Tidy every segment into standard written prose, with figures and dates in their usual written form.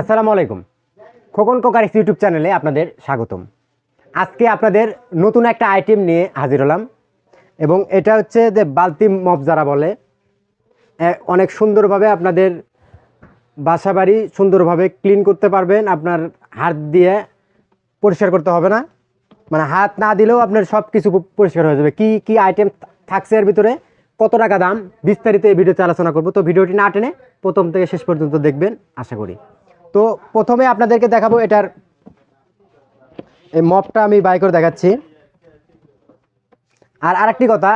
আসসালামু আলাইকুম। খোকন কোকারিস ইউটিউব চ্যানেলে আপনাদের স্বাগতম। আজকে আপনাদের নতুন একটা আইটেম নিয়ে হাজির হলাম এবং এটা হচ্ছে যে বালতি মপ যারা বলে, অনেক সুন্দরভাবে আপনাদের বাসাবাড়ি সুন্দরভাবে ক্লিন করতে পারবেন। আপনার হাত দিয়ে পরিষ্কার করতে হবে না, মানে হাত না দিলেও আপনার সব কিছু পরিষ্কার হয়ে যাবে। কি কি আইটেম থাকছে এর ভিতরে, কত টাকা দাম, বিস্তারিত এই ভিডিওতে আলোচনা করব। তো ভিডিওটি না টেনে প্রথম থেকে শেষ পর্যন্ত দেখবেন আশা করি। তো প্রথমে আপনাদেরকে দেখাবো এটার এই মপটা আমি বাই করে দেখাচ্ছি। আর আরেকটি কথা,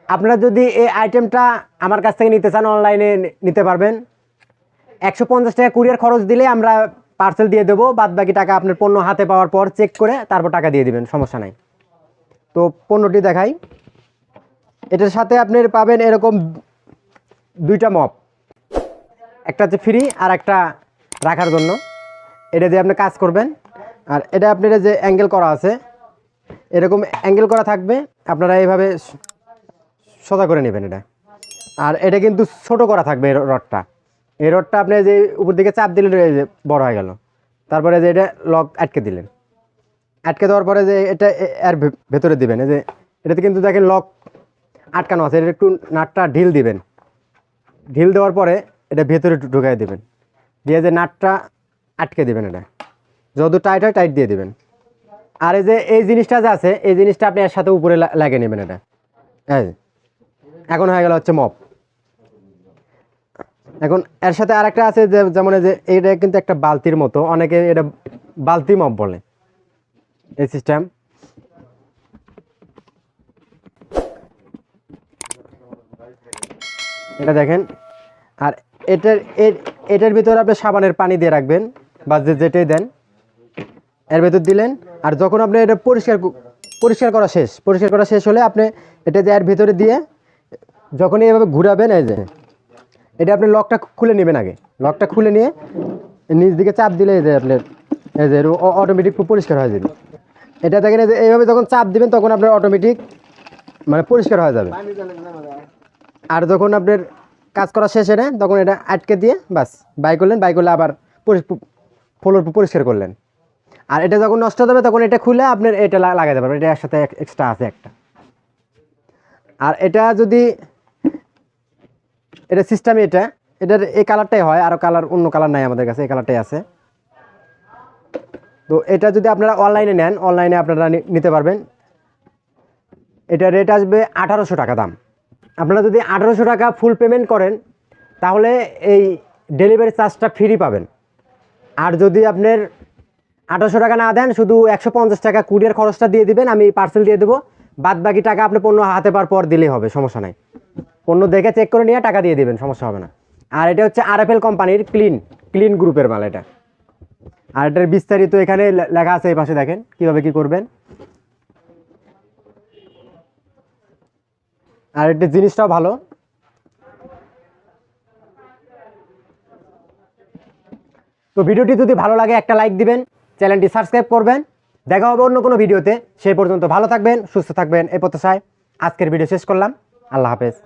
আপনারা যদি এই আইটেমটা আমার কাছ থেকে নিতে চান অনলাইনে নিতে পারবেন। 150 টাকা কুরিয়ার খরচ দিলে আমরা পার্সেল দিয়ে দেবো, বাদ বাকি টাকা আপনার পণ্য হাতে পাওয়ার পর চেক করে তারপর টাকা দিয়ে দিবেন, সমস্যা নাই। তো পণ্যটি দেখাই। এটার সাথে আপনি পাবেন এরকম দুইটা মপ, একটা হচ্ছে ফ্রি আর একটা রাখার জন্য। এটা দিয়ে আপনি কাজ করবেন। আর এটা আপনার যে অ্যাঙ্গেল করা আছে, এরকম অ্যাঙ্গেল করা থাকবে, আপনারা এইভাবে সোজা করে নেবেন এটা। আর এটা কিন্তু ছোট করা থাকবে এই রডটা আপনি যে উপর দিকে চাপ দিলে যে বড় হয়ে গেল। তারপরে যে এটা লক আটকে দিলেন, আটকে দেওয়ার পরে যে এটা এর ভেতরে দিবেন। এই যে এটাতে কিন্তু দেখেন লক আটকানো আছে, এটা একটু নাটটা ঢিল দিবেন। ঢিল দেওয়ার পরে এটা ভেতরে ঢুকাই দেবেন, দিয়ে যে নাটটা আটকে দেবেন। এটা যত টাইট হয় টাইট দিয়ে দেবেন। আর এই যে এই জিনিসটা যে আছে, এই জিনিসটা আপনি এর সাথে উপরে লাগিয়ে নেবেন। এটা এখন হয়ে গেল হচ্ছে মপ। এখন এর সাথে আরেকটা আছে যে, যেমন এই যে এইটা কিন্তু একটা বালতির মতো, অনেকে এটা বালতি মপ বলে এই সিস্টেম। এটা দেখেন। আর এটার ভিতরে আপনি সাবানের পানি দিয়ে রাখবেন বা যেটাই দেন এর ভেতর দিলেন। আর যখন আপনি এটা পরিষ্কার করা শেষ হলে আপনি এটা যে এর ভিতরে দিয়ে যখনই এভাবে ঘুরাবেন, এই যে এটা আপনি লকটা খুলে নেবেন। আগে লকটা খুলে নিয়ে নিচ দিকে চাপ দিলে এই যে আপনার এই যে অটোমেটিক পরিষ্কার হয়ে যাবে। এটা দেখেন যে এইভাবে যখন চাপ দিবেন তখন আপনার অটোমেটিক মানে পরিষ্কার হয়ে যাবে। আর যখন আপনার কাজ করা শেষ হয় তখন এটা আটকে দিয়ে বাস বাই করলে আবার ফ্লোর পরিষ্কার করলেন। আর এটা যখন নষ্ট হয়ে যাবে তখন এটা খুলে আপনার এটা লাগাতে পারবেন। এটা একসাথে এক্সট্রা আছে একটা। আর এটা যদি এটা সিস্টেমে এটার এই কালারটাই হয়, আরও কালার অন্য কালার নাই আমাদের কাছে, এই কালারটাই আছে। তো এটা যদি আপনারা অনলাইনে নেন, অনলাইনে আপনারা নিতে পারবেন। এটা রেট আসবে 1800 টাকা দাম। আপনারা যদি 1800 টাকা ফুল পেমেন্ট করেন তাহলে এই ডেলিভারি চার্জটা ফ্রি পাবেন। আর যদি আপনার 1800 টাকা না দেন, শুধু 150 টাকা কুরিয়ার খরচটা দিয়ে দিবেন, আমি পার্সেল দিয়ে দেবো, বাদ বাকি টাকা আপনি পণ্য হাতে পাওয়ার পর দিলেই হবে, সমস্যা নাই। পণ্য দেখে চেক করে নিয়ে টাকা দিয়ে দিবেন, সমস্যা হবে না। আর এটা হচ্ছে RFL কোম্পানির ক্লিন গ্রুপের মাল এটা। আর এটার বিস্তারিত এখানে লেখা আছে, এই পাশে দেখেন কীভাবে কী করবেন। আর এটার জিনিসটাও ভালো। তো ভিডিওটি যদি ভালো লাগে একটা লাইক দিবেন, চ্যানেলটি সাবস্ক্রাইব করবেন। দেখা হবে অন্য কোনো ভিডিওতে। সেই পর্যন্ত ভালো থাকবেন, সুস্থ থাকবেন এই প্রত্যাশায় আজকের ভিডিও শেষ করলাম। আল্লাহ হাফেজ।